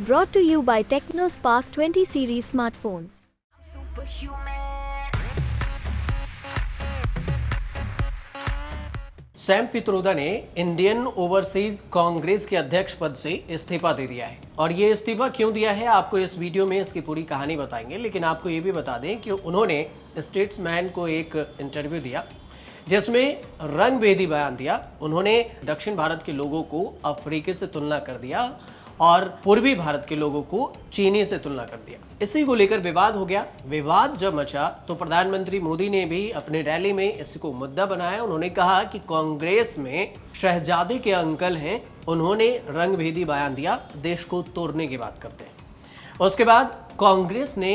Brought to you by TechnoSpark 20 series smartphones. Sam Pitroda ने Indian overseas Congress के अध्यक्ष पद से इस्तीफा दे दिया है। और ये इस्तीफा क्यों दिया है, आपको इस वीडियो में इसकी पूरी कहानी बताएंगे। लेकिन आपको ये भी बता दें कि उन्होंने स्टेट्समैन को एक इंटरव्यू दिया जिसमें रंगभेदी बयान दिया। उन्होंने दक्षिण भारत के लोगों को अफ्रीकी से तुलना कर दिया और पूर्वी भारत के लोगों को चीनी से तुलना कर दिया। इसी को लेकर विवाद हो गया। विवाद जब मचा तो प्रधानमंत्री मोदी ने भी अपनी रैली में इसको मुद्दा बनाया। उन्होंने कहा कि कांग्रेस में शहजादे के अंकल हैं, उन्होंने रंगभेदी बयान दिया, देश को तोड़ने की बात करते हैं। उसके बाद कांग्रेस ने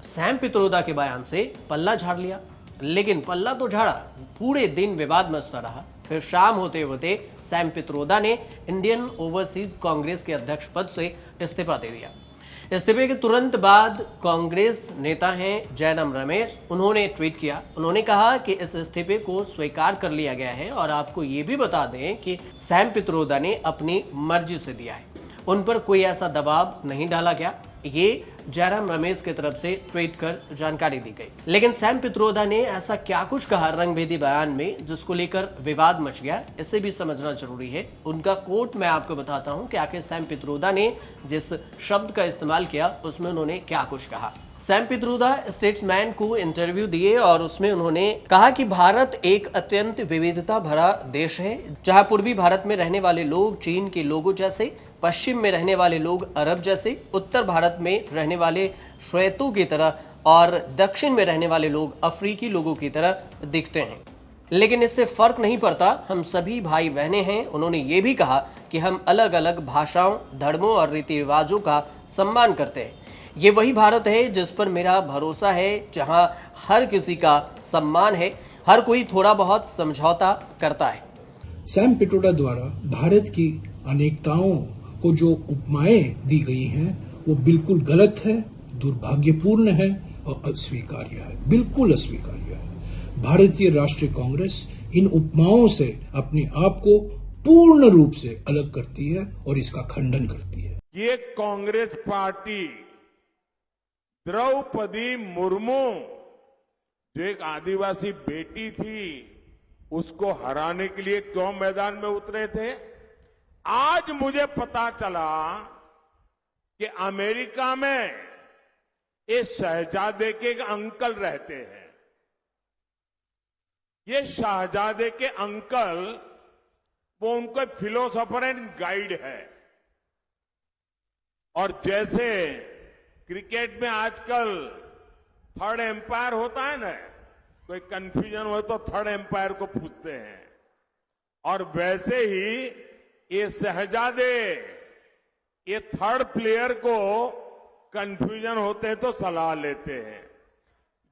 सैम पित्रोदा के बयान से पल्ला झाड़ लिया, लेकिन पल्ला तो झाड़ा, पूरे दिन विवाद मचता रहा। फिर शाम होते होते सैम पित्रोदा ने इंडियन ओवरसीज कांग्रेस के अध्यक्ष पद से इस्तीफा दे दिया। इस्तीफे के तुरंत बाद कांग्रेस नेता हैं जयराम रमेश, उन्होंने ट्वीट किया। उन्होंने कहा कि इस इस्तीफे को स्वीकार कर लिया गया है और आपको ये भी बता दें कि सैम पित्रोदा ने अपनी मर्जी से दिया है, उन पर कोई ऐसा दबाव नहीं डाला गया। ये जयराम रमेश की तरफ से ट्वीट कर जानकारी दी गई। लेकिन सैम पित्रोदा ने ऐसा क्या कुछ कहा रंगभेदी बयान में जिसको लेकर विवाद मच गया, इसे भी समझना जरूरी है। उनका कोट मैं आपको बताता हूं कि आखिर सैम पित्रोदा ने जिस शब्द का इस्तेमाल किया उसमें उन्होंने क्या कुछ कहा। सैम पित्रोदा स्टेट्समैन को इंटरव्यू दिए और उसमें उन्होंने कहा कि भारत एक अत्यंत विविधता भरा देश है, जहां पूर्वी भारत में रहने वाले लोग चीन के लोगों जैसे, पश्चिम में रहने वाले लोग अरब जैसे, उत्तर भारत में रहने वाले श्वेतों की तरह और दक्षिण में रहने वाले लोग अफ्रीकी लोगों की तरह दिखते हैं, लेकिन इससे फर्क नहीं पड़ता, हम सभी भाई बहनें हैं। उन्होंने ये भी कहा कि हम अलग अलग भाषाओं, धर्मों और रीति रिवाजों का सम्मान करते हैं। ये वही भारत है जिस पर मेरा भरोसा है, जहां हर किसी का सम्मान है, हर कोई थोड़ा बहुत समझौता करता है। सैम पित्रोदा द्वारा भारत की अनेकताओं को जो उपमाएं दी गई हैं वो बिल्कुल गलत है, दुर्भाग्यपूर्ण है और अस्वीकार्य है, बिल्कुल अस्वीकार्य है। भारतीय राष्ट्रीय कांग्रेस इन उपमाओं से अपने आप को पूर्ण रूप से अलग करती है और इसका खंडन करती है। ये कांग्रेस पार्टी द्रौपदी मुर्मू जो एक आदिवासी बेटी थी उसको हराने के लिए क्यों मैदान में उतरे थे? आज मुझे पता चला कि अमेरिका में ये शहजादे के अंकल रहते हैं। ये शहजादे के अंकल वो उनको फिलोसोफर एंड गाइड है। और जैसे क्रिकेट में आजकल थर्ड एम्पायर होता है ना, कोई कंफ्यूजन हो तो थर्ड एम्पायर को पूछते हैं, और वैसे ही ये शहजादे ये थर्ड प्लेयर को कंफ्यूजन होते हैं तो सलाह लेते हैं।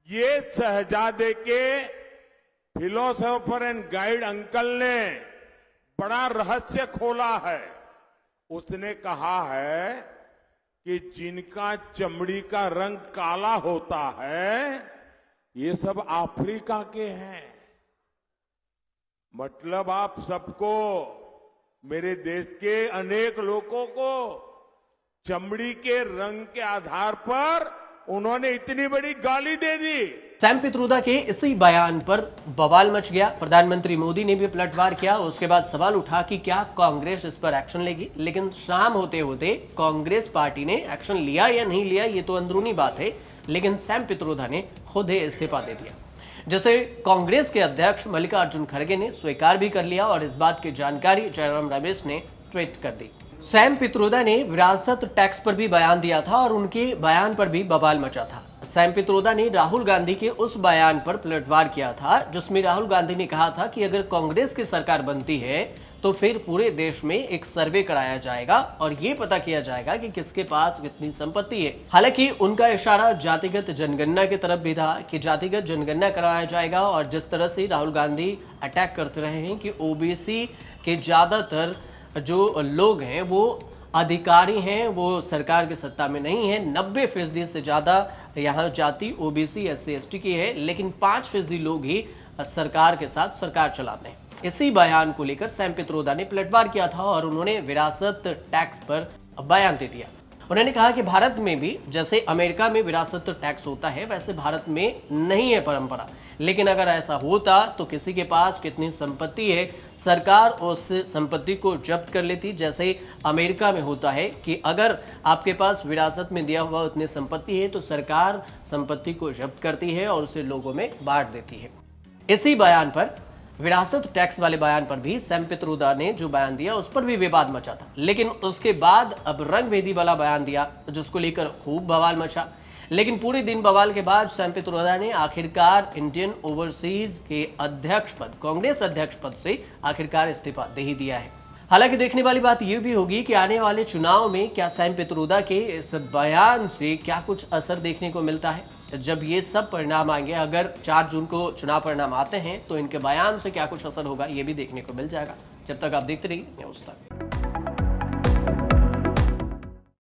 ये शहजादे के फिलोसोफर एंड गाइड अंकल ने बड़ा रहस्य खोला है। उसने कहा है कि जिनका चमड़ी का रंग काला होता है ये सब अफ्रीका के हैं। मतलब आप सबको, मेरे देश के अनेक लोगों को चमड़ी के रंग के आधार पर उन्होंने इतनी बड़ी गाली दे दी। सैम पित्रोदा के इसी बयान पर बवाल मच गया। प्रधानमंत्री मोदी ने भी पलटवार किया। उसके बाद सवाल उठा कि क्या कांग्रेस इस पर एक्शन लेगी, लेकिन शाम होते होते कांग्रेस पार्टी ने एक्शन लिया या नहीं लिया ये तो अंदरूनी बात है, लेकिन सैम पित्रोदा ने खुद ही इस्तीफा दे दिया, जिसे कांग्रेस के अध्यक्ष मल्लिकार्जुन खड़गे ने स्वीकार भी कर लिया और इस बात की जानकारी जयराम रमेश ने ट्वीट कर दी। सैम पित्रोदा ने विरासत टैक्स पर भी बयान दिया था और उनके बयान पर भी बवाल मचा था। सैम पित्रोदा ने राहुल गांधी के उस बयान पर पलटवार किया था जिसमें राहुल गांधी ने कहा था कि अगर कांग्रेस की सरकार बनती है तो फिर पूरे देश में एक सर्वे कराया जाएगा और ये पता किया जाएगा कि किसके पास कितनी संपत्ति है। हालांकि उनका इशारा जातिगत जनगणना की तरफ भी था कि जातिगत जनगणना कराया जाएगा। और जिस तरह से राहुल गांधी अटैक करते रहे हैं कि ओबीसी के ज्यादातर जो लोग हैं वो अधिकारी हैं, वो सरकार की सत्ता में नहीं है। 90% से ज्यादा यहाँ जाति ओबीसी SC ST की है, लेकिन 5% लोग ही सरकार के साथ सरकार चलाते हैं। इसी बयान को लेकर सैम पित्रोदा ने पलटवार किया था और उन्होंने विरासत टैक्स पर बयान दे दिया। उन्होंने कहा कि भारत में भी जैसे अमेरिका में विरासत टैक्स होता है वैसे भारत में नहीं है परंपरा, लेकिन अगर ऐसा होता तो किसी के पास कितनी संपत्ति है सरकार उस संपत्ति को जब्त कर लेती, जैसे अमेरिका में होता है कि अगर आपके पास विरासत में दिया हुआ उतनी संपत्ति है तो सरकार संपत्ति को जब्त करती है और उसे लोगों में बांट देती है। इसी बयान पर, विरासत टैक्स वाले बयान पर भी सैम पित्रोदा ने जो बयान दिया उस पर भी विवाद मचा था, लेकिन उसके बाद अब रंगभेदी वाला बयान दिया जिसको लेकर खूब बवाल मचा। लेकिन पूरे दिन बवाल के बाद सैम पित्रोदा ने आखिरकार इंडियन ओवरसीज के अध्यक्ष पद, कांग्रेस अध्यक्ष पद से आखिरकार इस्तीफा दे ही दिया है। हालांकि देखने वाली बात यह भी होगी कि आने वाले चुनाव में क्या सैम पित्रोदा के इस बयान से क्या कुछ असर देखने को मिलता है। जब ये सब परिणाम आएंगे, अगर 4 जून को चुनाव परिणाम आते हैं तो इनके बयान से क्या कुछ असर होगा ये भी देखने को मिल जाएगा। जब तक आप देखते रहिए न्यूज़ तक।